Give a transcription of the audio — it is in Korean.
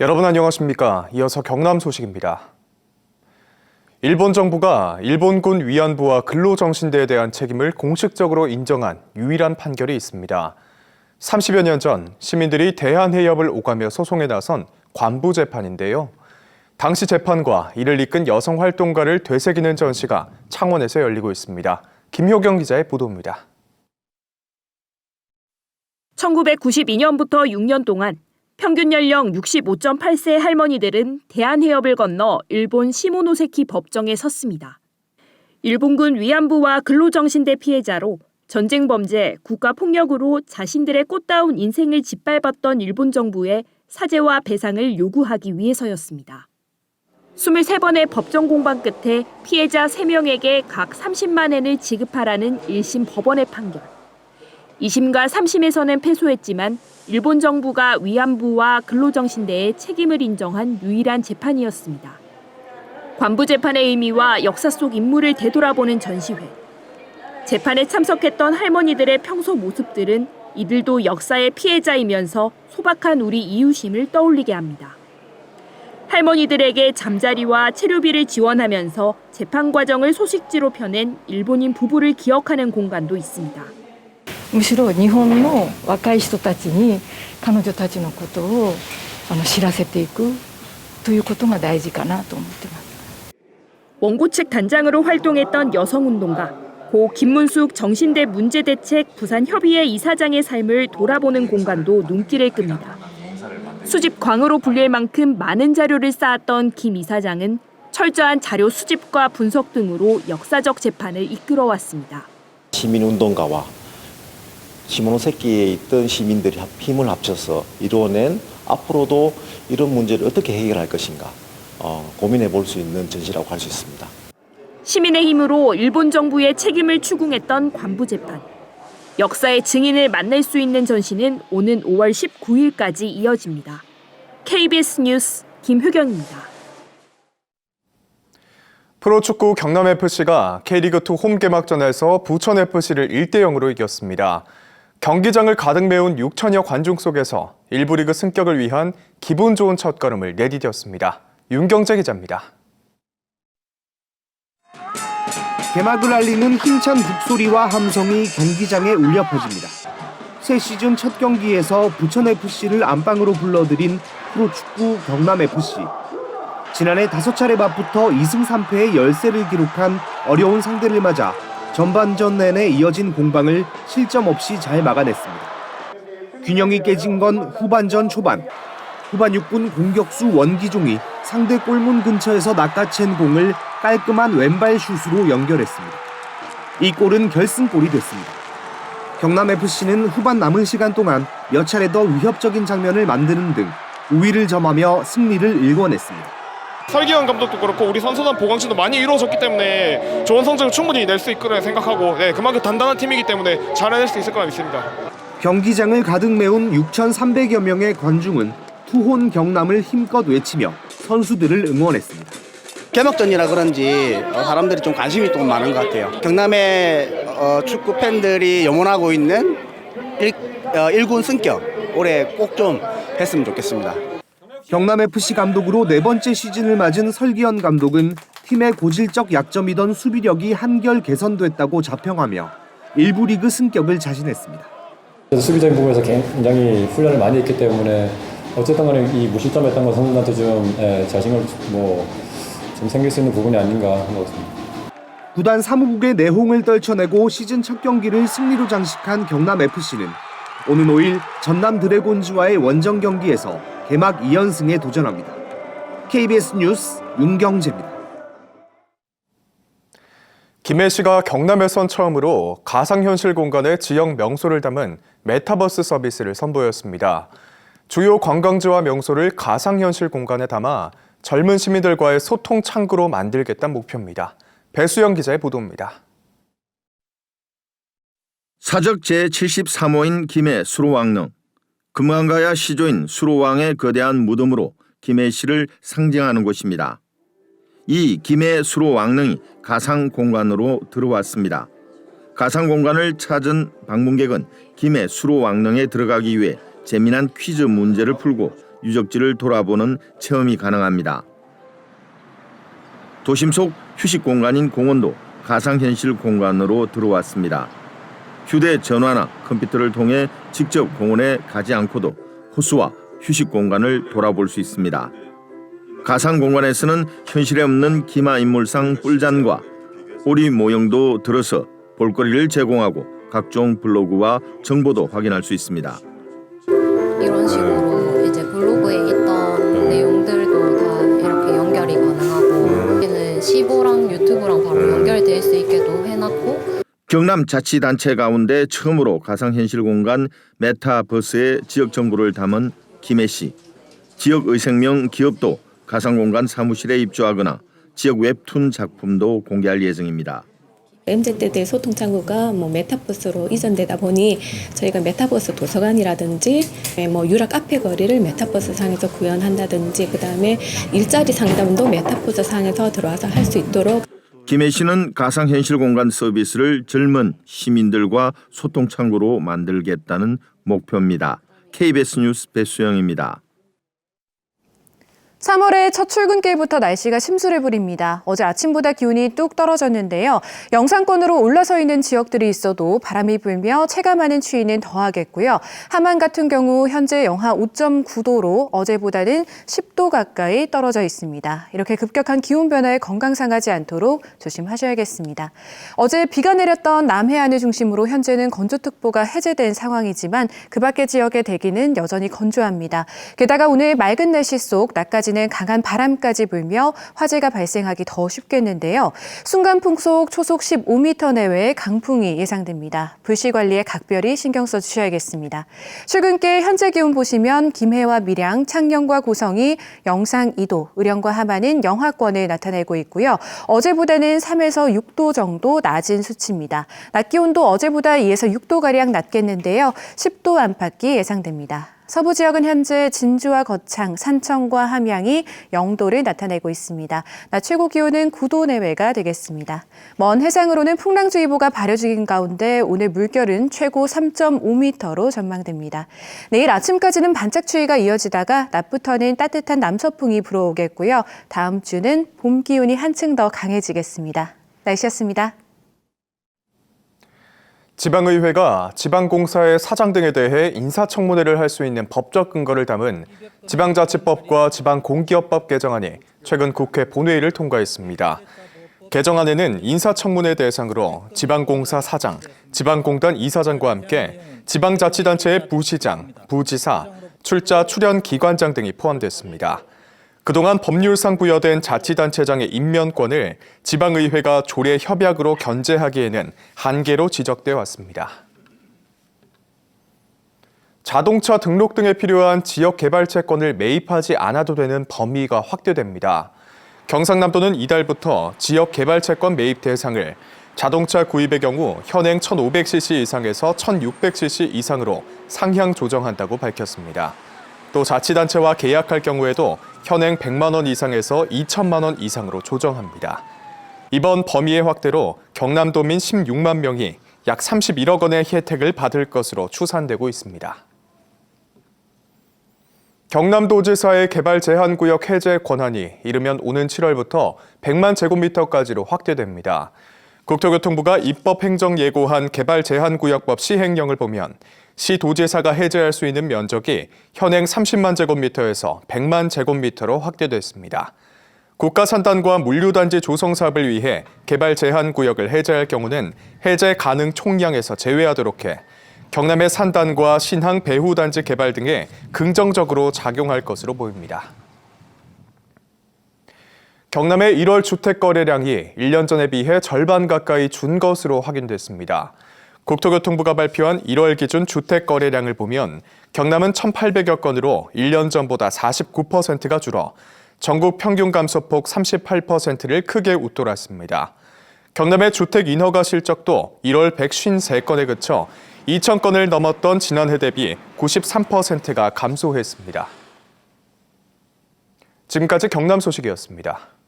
여러분 안녕하십니까? 이어서 경남 소식입니다. 일본 정부가 일본군 위안부와 근로정신대에 대한 책임을 공식적으로 인정한 유일한 판결이 있습니다. 30여 년 전 시민들이 대한해협을 오가며 소송에 나선 관부 재판인데요. 당시 재판과 이를 이끈 여성 활동가를 되새기는 전시가 창원에서 열리고 있습니다. 김효경 기자의 보도입니다. 1992년부터 6년 동안 평균 연령 65.8세의 할머니들은 대한해협을 건너 일본 시모노세키 법정에 섰습니다. 일본군 위안부와 근로정신대 피해자로 전쟁 범죄, 국가폭력으로 자신들의 꽃다운 인생을 짓밟았던 일본 정부에 사죄와 배상을 요구하기 위해서였습니다. 23번의 법정 공방 끝에 피해자 3명에게 각 30만 엔을 지급하라는 1심 법원의 판결. 2심과 3심에서는 패소했지만 일본 정부가 위안부와 근로정신대의 책임을 인정한 유일한 재판이었습니다. 관부 재판의 의미와 역사 속 인물을 되돌아보는 전시회. 재판에 참석했던 할머니들의 평소 모습들은 이들도 역사의 피해자이면서 소박한 우리 이웃임을 떠올리게 합니다. 할머니들에게 잠자리와 치료비를 지원하면서 재판 과정을 소식지로 펴낸 일본인 부부를 기억하는 공간도 있습니다. むしろ日本の若い人たちに彼女たちのことを知らせていくということが大事かなと思ってます。 원고 측 단장으로 활동했던 여성운동가 고 김문숙 정신대 문제대책 부산협의회 이사장의 삶을 돌아보는 공간도 눈길을 끕니다. 수집광으로 불릴 만큼 많은 자료를 쌓았던 김 이사장은 철저한 자료 수집과 분석 등으로 역사적 재판을 이끌어왔습니다. 시민운동가와 시모노세키에 있던 시민들이 힘을 합쳐서 이루어낸 앞으로도 이런 문제를 어떻게 해결할 것인가 고민해 볼 수 있는 전시라고 할 수 있습니다. 시민의 힘으로 일본 정부의 책임을 추궁했던 관부 재판. 역사의 증인을 만날 수 있는 전시는 오는 5월 19일까지 이어집니다. KBS 뉴스 김효경입니다. 프로축구 경남FC가 K리그2 홈 개막전에서 부천FC를 1대0으로 이겼습니다. 경기장을 가득 메운 6천여 관중 속에서 1부 리그 승격을 위한 기분 좋은 첫걸음을 내디뎠습니다. 윤경재 기자입니다. 개막을 알리는 힘찬 북소리와 함성이 경기장에 울려 퍼집니다. 새 시즌 첫 경기에서 부천FC를 안방으로 불러들인 프로축구 경남FC. 지난해 5차례 맞붙어 2승 3패의 열세를 기록한 어려운 상대를 맞아 전반전 내내 이어진 공방을 실점 없이 잘 막아냈습니다. 균형이 깨진 건 후반전 초반. 후반 6분 공격수 원기종이 상대 골문 근처에서 낚아챈 공을 깔끔한 왼발 슛으로 연결했습니다. 이 골은 결승골이 됐습니다. 경남FC는 후반 남은 시간 동안 몇 차례 더 위협적인 장면을 만드는 등 우위를 점하며 승리를 일궈냈습니다. 설기현 감독도 그렇고 우리 선수단 보강진도 많이 이루어졌기 때문에 좋은 성적을 충분히 낼 수 있을 거라 생각하고 그만큼 단단한 팀이기 때문에 잘해낼 수 있을 거라 믿습니다. 경기장을 가득 메운 6,300여 명의 관중은 투혼 경남을 힘껏 외치며 선수들을 응원했습니다. 개막전이라 그런지 사람들이 좀 관심이 좀 많은 것 같아요. 경남의 축구 팬들이 염원하고 있는 1군 승격 올해 꼭 좀 했으면 좋겠습니다. 경남FC 감독으로 4번째 시즌을 맞은 설기현 감독은 팀의 고질적 약점이던 수비력이 한결 개선됐다고 자평하며 1부 리그 승격을 자신했습니다. 수비적인 부분에서 굉장히 훈련을 많이 했기 때문에 어쨌든 간에 이 무실점했던 건 선수들한테 좀 자신을 좀 생길 수 있는 부분이 아닌가 하는 것 같습니다. 구단 사무국의 내홍을 떨쳐내고 시즌 첫 경기를 승리로 장식한 경남FC는 오는 5일 전남 드래곤즈와의 원정 경기에서 개막 2연승에 도전합니다. KBS 뉴스 윤경재입니다. 김해시가 경남에선 처음으로 가상현실 공간의 지역 명소를 담은 메타버스 서비스를 선보였습니다. 주요 관광지와 명소를 가상현실 공간에 담아 젊은 시민들과의 소통 창구로 만들겠다는 목표입니다. 배수영 기자의 보도입니다. 사적 제73호인 김해 수로왕릉. 금강가야 시조인 수로왕의 거대한 무덤으로 김해시를 상징하는 곳입니다. 이 김해 수로왕릉이 가상 공간으로 들어왔습니다. 가상 공간을 찾은 방문객은 김해 수로왕릉에 들어가기 위해 재미난 퀴즈 문제를 풀고 유적지를 돌아보는 체험이 가능합니다. 도심 속 휴식 공간인 공원도 가상현실 공간으로 들어왔습니다. 휴대전화나 컴퓨터를 통해 직접 공원에 가지 않고도 호수와 휴식 공간을 돌아볼 수 있습니다. 가상 공간에서는 현실에 없는 기마 인물상 뿔잔과 오리 모형도 들어서 볼거리를 제공하고 각종 블로그와 정보도 확인할 수 있습니다. 이런 식으로 이제 블로그에 있던 내용들도 다 이렇게 연결이 가능하고 여기는 시보랑 유튜브랑 바로 연결될 수 있게도 해놨고 경남 자치단체 가운데 처음으로 가상현실 공간 메타버스의 지역 정보를 담은 김해 씨. 지역 의생명 기업도 가상공간 사무실에 입주하거나 지역 웹툰 작품도 공개할 예정입니다. MZ들 소통 창구가 메타버스로 이전되다 보니 저희가 메타버스 도서관이라든지 유라 카페 거리를 메타버스 상에서 구현한다든지 그다음에 일자리 상담도 메타버스 상에서 들어와서 할 수 있도록 김해 씨는 가상현실 공간 서비스를 젊은 시민들과 소통 창구로 만들겠다는 목표입니다. KBS 뉴스 배수영입니다. 3월의 첫 출근길부터 날씨가 심수를 부립니다. 어제 아침보다 기온이 뚝 떨어졌는데요. 영상권으로 올라서 있는 지역들이 있어도 바람이 불며 체감하는 추위는 더하겠고요. 함안 같은 경우 현재 영하 5.9도로 어제보다는 10도 가까이 떨어져 있습니다. 이렇게 급격한 기온 변화에 건강 상하지 않도록 조심하셔야겠습니다. 어제 비가 내렸던 남해안을 중심으로 현재는 건조특보가 해제된 상황이지만 그 밖의 지역의 대기는 여전히 건조합니다. 게다가 오늘 맑은 날씨 속 낮까지는 강한 바람까지 불며 화재가 발생하기 더 쉽겠는데요. 순간 풍속 초속 15m 내외의 강풍이 예상됩니다. 불씨 관리에 각별히 신경 써주셔야겠습니다. 출근길 현재 기온 보시면 김해와 밀양, 창녕과 고성이 영상 2도, 의령과 함안은 영하권을 나타내고 있고요. 어제보다는 3에서 6도 정도 낮은 수치입니다. 낮 기온도 어제보다 2에서 6도가량 낮겠는데요. 10도 안팎이 예상됩니다. 서부 지역은 현재 진주와 거창, 산청과 함양이 0도를 나타내고 있습니다. 낮 최고 기온은 9도 내외가 되겠습니다. 먼 해상으로는 풍랑주의보가 발효 중인 가운데 오늘 물결은 최고 3.5m로 전망됩니다. 내일 아침까지는 반짝추위가 이어지다가 낮부터는 따뜻한 남서풍이 불어오겠고요. 다음 주는 봄 기온이 한층 더 강해지겠습니다. 날씨였습니다. 지방의회가 지방공사의 사장 등에 대해 인사청문회를 할 수 있는 법적 근거를 담은 지방자치법과 지방공기업법 개정안이 최근 국회 본회의를 통과했습니다. 개정안에는 인사청문회 대상으로 지방공사 사장, 지방공단 이사장과 함께 지방자치단체의 부시장, 부지사, 출자 출연 기관장 등이 포함됐습니다. 그동안 법률상 부여된 자치단체장의 임면권을 지방의회가 조례 협약으로 견제하기에는 한계로 지적되어 왔습니다. 자동차 등록 등에 필요한 지역개발채권을 매입하지 않아도 되는 범위가 확대됩니다. 경상남도는 이달부터 지역개발채권 매입 대상을 자동차 구입의 경우 현행 1,500cc 이상에서 1,600cc 이상으로 상향 조정한다고 밝혔습니다. 또 자치단체와 계약할 경우에도 현행 100만 원 이상에서 2천만 원 이상으로 조정합니다. 이번 범위의 확대로 경남도민 16만 명이 약 31억 원의 혜택을 받을 것으로 추산되고 있습니다. 경남도지사의 개발제한구역 해제 권한이 이르면 오는 7월부터 100만 제곱미터까지로 확대됩니다. 국토교통부가 입법행정 예고한 개발제한구역법 시행령을 보면 시도지사가 해제할 수 있는 면적이 현행 30만 제곱미터에서 100만 제곱미터로 확대됐습니다. 국가산단과 물류단지 조성 사업을 위해 개발 제한 구역을 해제할 경우는 해제 가능 총량에서 제외하도록 해 경남의 산단과 신항 배후단지 개발 등에 긍정적으로 작용할 것으로 보입니다. 경남의 1월 주택 거래량이 1년 전에 비해 절반 가까이 준 것으로 확인됐습니다. 국토교통부가 발표한 1월 기준 주택 거래량을 보면 경남은 1,800여 건으로 1년 전보다 49%가 줄어 전국 평균 감소폭 38%를 크게 웃돌았습니다. 경남의 주택 인허가 실적도 1월 153건에 그쳐 2,000건을 넘었던 지난해 대비 93%가 감소했습니다. 지금까지 경남 소식이었습니다.